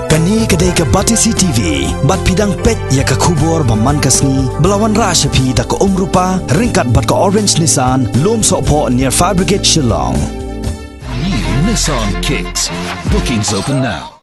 Kani kedai ke Batisi TV, bat pidang pet ya ke kubur baman kasni, belawan rashapi da ke rupa, ringkat bat ke orange Nissan, lom sokpo near Fire Brigade Shillong. New Nissan Kicks. Bookings open now.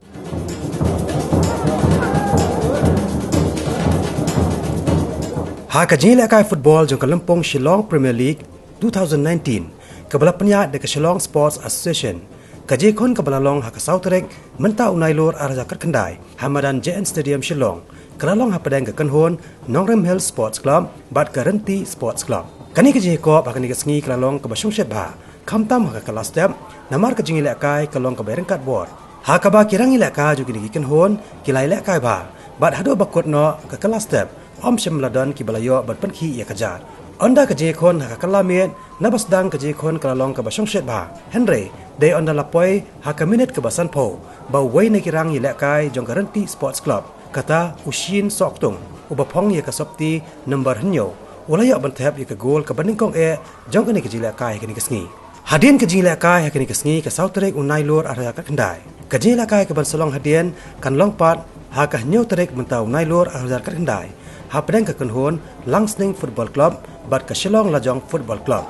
Haka lekai football jong ke Lympung Shillong Premier League 2019 kebala penyat de ke Shillong Sports Association. Kaji kon kebala long haka Sauterek menta unai lor arah zakat kendai Hamadan JN Stadium Shillong. Kelalong hapadang ke Kenhon Nongrim Hill Sports Club bat ke Ryntih Sports Club. Kani kaji kop akan dikengi kelalong ke Basung Syedbha. Kamtam haka kelas step namar kaji lekai kelong ke Berengkat Board. Haka ba kirang lekai juga di Kenhon kilai lekai ba. Bat hado bakut no ke kelas step Om Shemladon ki balayo bat penki ya kajar. Onda kaji kon haka kelamet nabas dang kaji kon kelalong ke Basung Syedbha. Henry Day onda lapoi haka minit ke basan po bau wei ne kirang lekai jong ke Ryntih Sports Club kata ushin soktung ubapong ya ke sopti number henyo ulaya bantap ya ke gol ke bandingkong jong ke kaji lekai ke ni kesngi. Hadian kaji lekai ke ni kesngi ke Sauterek unai lor arah zakat kendai. Kaji lekai ke banselong hadian kan longpat haka henyo terek mentau unai lor arah zakat kendai. Hapadang ke Kenhon Langsning Football Club bat ke Shillong Lajong Football Club.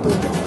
tu